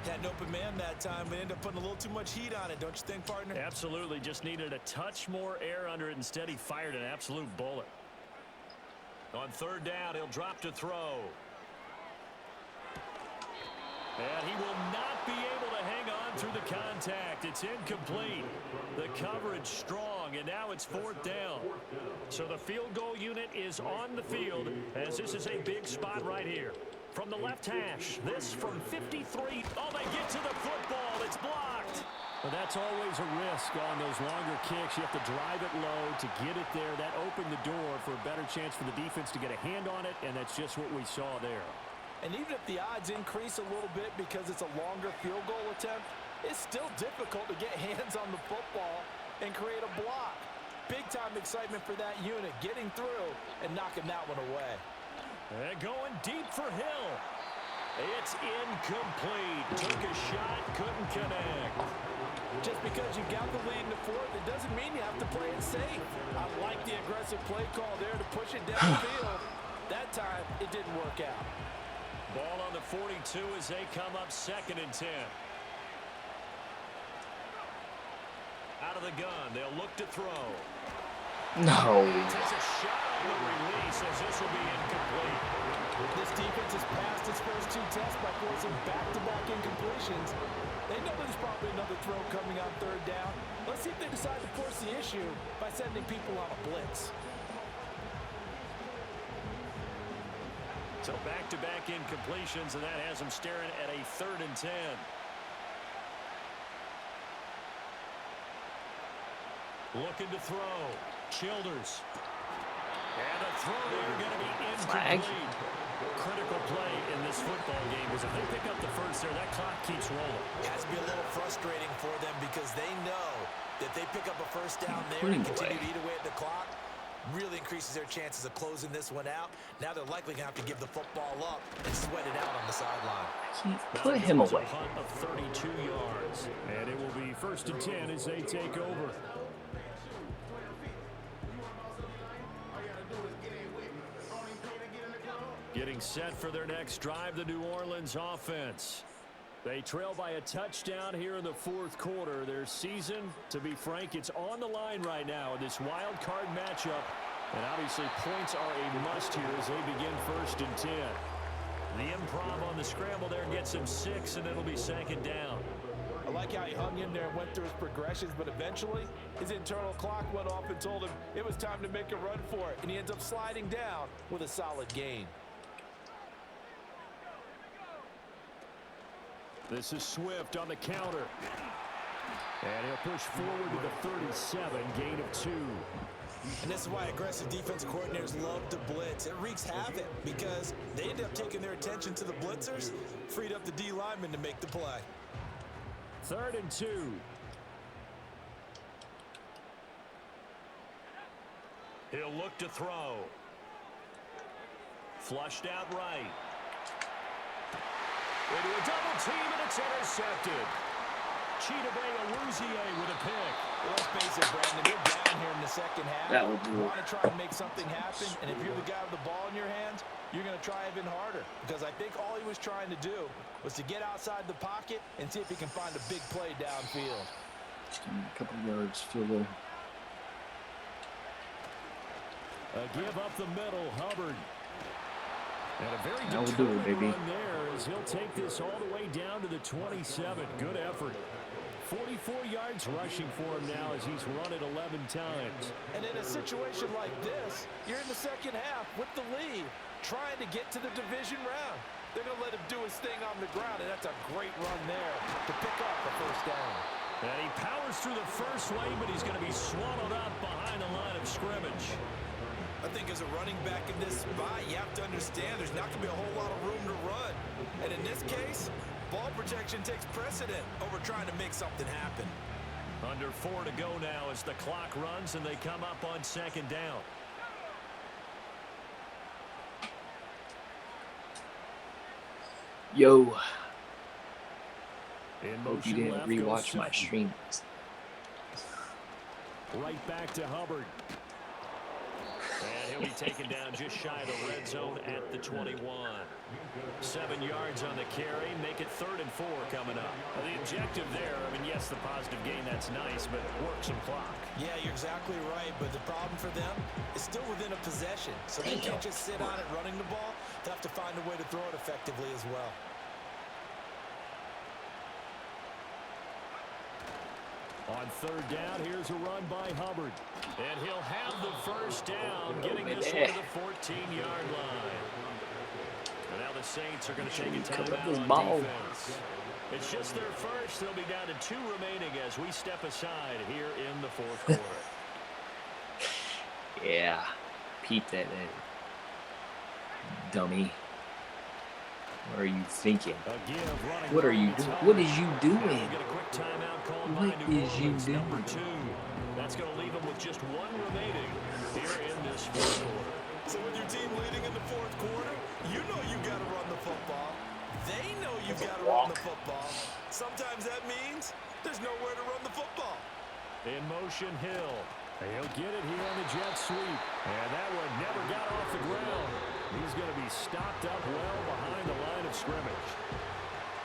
That an open man that time, but ended up putting a little too much heat on it, don't you think, partner? Absolutely. Just needed a touch more air under it. Instead, he fired an absolute bullet. On third down, he'll drop to throw. And he will not be able to hang on through the contact. It's incomplete. The coverage strong, and now it's fourth down. So the field goal unit is on the field, as this is a big spot right here. From the left hash, this from 53. Oh, they get to the football. It's blocked. Well, that's always a risk on those longer kicks. You have to drive it low to get it there. That opened the door for a better chance for the defense to get a hand on it, and that's just what we saw there. And even if the odds increase a little bit because it's a longer field goal attempt, it's still difficult to get hands on the football and create a block. Big-time excitement for that unit, getting through and knocking that one away. And going deep for Hill. It's incomplete. Took a shot, couldn't connect. Just because you got the lead in the fourth, it doesn't mean you have to play it safe. I like the aggressive play call there to push it downfield. That time, it didn't work out. Ball on the 42 as they come up 2nd and 10. Out of the gun, they'll look to throw. No. Takes a shot on the release as this will be incomplete. This defense has passed its first 2 tests by forcing back-to-back incompletions. They know there's probably another throw coming on third down. Let's see if they decide to force the issue by sending people on a blitz. So back-to-back incompletions, and that has them staring at a 3rd and 10. Looking to throw. Childers. And the throw there going to be incomplete. Critical play in this football game is if they pick up the first there, that clock keeps rolling. It has to be a little frustrating for them because they know that they pick up a first down there and continue to eat away at the clock. Really increases their chances of closing this one out. Now they're likely going to have to give the football up and sweat it out on the sideline. Put him away. A punt of 32 yards. And it will be 1st and 10 as they take over. Getting set for their next drive, the New Orleans offense. They trail by a touchdown here in the 4th quarter. Their season, to be frank, it's on the line right now in this wild card matchup. And obviously points are a must here as they begin 1st and 10. The improv on the scramble there gets him 6, and it'll be 2nd down. I like how he hung in there and went through his progressions, but eventually his internal clock went off and told him it was time to make a run for it. And he ends up sliding down with a solid gain. This is Swift on the counter. And he'll push forward to the 37, gain of 2. And this is why aggressive defense coordinators love to blitz. It wreaks havoc because they end up taking their attention to the blitzers, freed up the D lineman to make the play. 3rd and 2. He'll look to throw. Flushed out right. Into a double team, and it's intercepted. Chidobe with a pick. Well, let's face it, Brandon, you're down here in the 2nd half. That would You want to try and make something happen, and if you're the guy with the ball in your hands, you're going to try even harder. Because I think all he was trying to do was to get outside the pocket and see if he can find a big play downfield. Just give me a couple yards, field goal. A give up the middle, Hubbard. And a very determined run there as he'll take this all the way down to the 27. Good effort. 44 yards rushing for him now as he's run it 11 times. And in a situation like this, you're in the 2nd half with the lead, trying to get to the division round. They're going to let him do his thing on the ground, and that's a great run there to pick up the 1st down. And he powers through the first wave, but he's going to be swallowed up behind the line of scrimmage. I think as a running back in this spot, you have to understand there's not going to be a whole lot of room to run. And in this case, ball protection takes precedent over trying to make something happen. Under 4 to go now as the clock runs and they come up on 2nd down. Yo. In Hope you motion didn't left rewatch goes my stream. Right back to Hubbard. And He'll be taken down just shy of the red zone at the 21. 7 yards on the carry. Make it 3rd and 4 coming up. The objective there, I mean, yes, the positive gain, that's nice, but work some clock. Yeah, you're exactly right, but the problem for them is still within a possession. So they can't just sit on it running the ball. They'll have to find a way to throw it effectively as well. On 3rd down, here's a run by Hubbard. And he'll have the first down, getting this one to the 14-yard line. And now the Saints are going to take a timeout on defense. It's just their first. They'll be down to 2 remaining as we step aside here in the 4th quarter. Yeah. Peep that in. Dummy. What are you thinking? What are you doing? What is you doing? What is you doing? That's going to leave them with just 1 remaining here in this 4th quarter. So with your team leading in the 4th quarter, you know you've got to run the football. They know you've got to run the football. Sometimes that means there's nowhere to run the football. In motion, Hill. He'll get it here on the jet sweep. And that one never got off the ground. He's going to be stopped up well behind the line of scrimmage.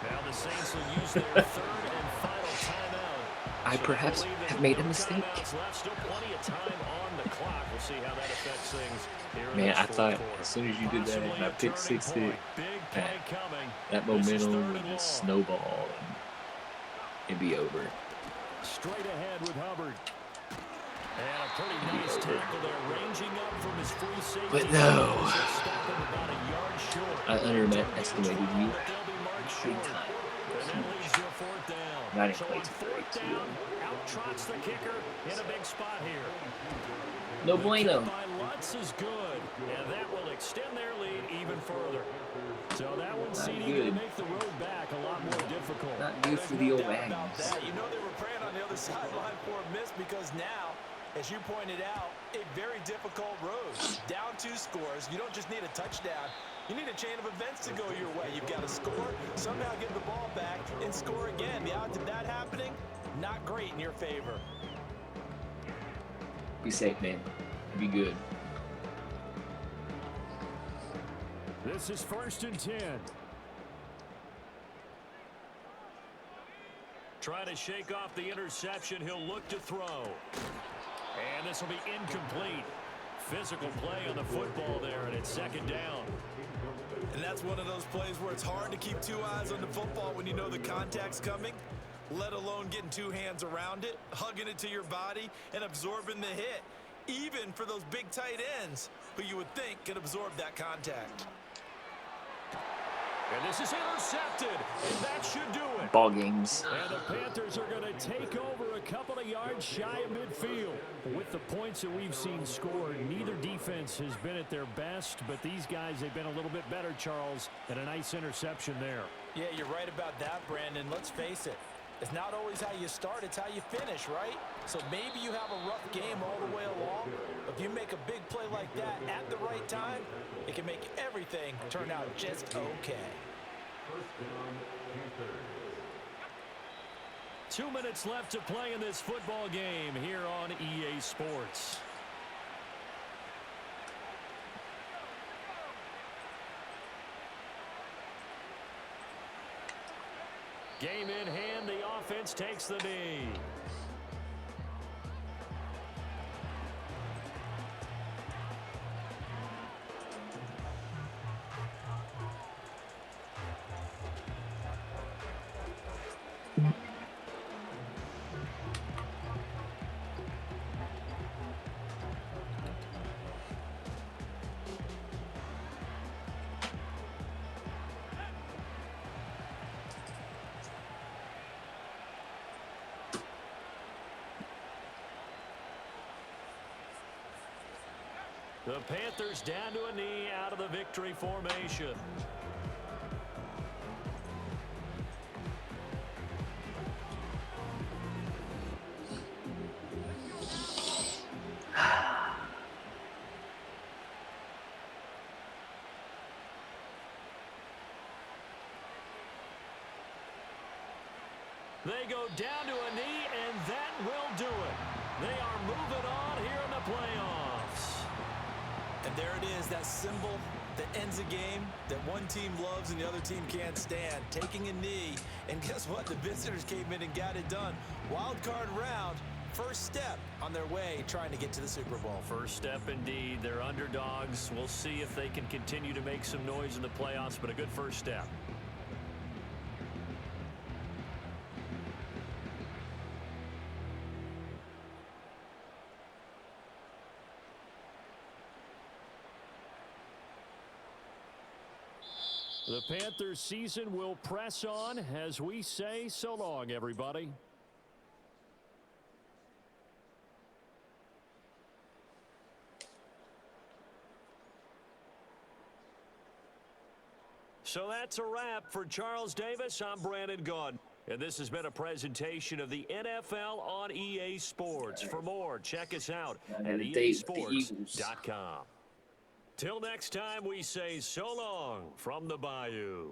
Now the Saints will use their 3rd and final timeout. I perhaps have made a mistake. Still plenty of time on the clock. We'll see how that affects things here. Man, I thought as soon as you did that and I picked 6 it, that momentum would just snowball and it'd be over. Straight ahead with Hubbard. And a pretty nice tackle there, ranging up from his free safety. But no, I underestimated you big time. Not in play to 32. Out-trots the kicker in a big spot here. No bueno. By Lutz is good, and that will extend their lead even further. So that one's seeming to make the road back a lot more difficult. Not good for the old Aggies. You know they were praying on the other sideline for a miss because now, as you pointed out, a very difficult road. Down 2 scores. You don't just need a touchdown. You need a chain of events to go your way. You've got to score, somehow get the ball back, and score again. The odds of that happening, not great in your favor. Be safe, man. Be good. This is 1st and 10. Trying to shake off the interception. He'll look to throw. And this will be incomplete. Physical play on the football there, and it's 2nd down. And that's one of those plays where it's hard to keep 2 eyes on the football when you know the contact's coming, let alone getting 2 hands around it, hugging it to your body, and absorbing the hit, even for those big tight ends who you would think could absorb that contact. And this is intercepted, and that should do it. Ball games. And the Panthers are going to take over a couple of yards shy of midfield. With the points that we've seen scored, neither defense has been at their best, but these guys, they've been a little bit better, Charles, and a nice interception there. Yeah, you're right about that, Brandon. Let's face it. It's not always how you start, it's how you finish, right? So maybe you have a rough game all the way along. If you make a big play like that at the right time, it can make everything turn out just okay. 2 minutes left to play in this football game here on EA Sports. Game in hand, the offense takes the knee. The Panthers down to a knee out of the victory formation. They go down to a knee, and that will do it. They are moving on here in the playoffs. And there it is, that symbol that ends a game that one team loves and the other team can't stand. Taking a knee, and guess what? The visitors came in and got it done. Wild card round, first step on their way trying to get to the Super Bowl. First step indeed. They're underdogs. We'll see if they can continue to make some noise in the playoffs, but a good first step. The Panthers season will press on as we say so long, everybody. So that's a wrap for Charles Davis. I'm Brandon Gaudin. And this has been a presentation of the NFL on EA Sports. For more, check us out at easports.com. Till next time, we say so long from the Bayou.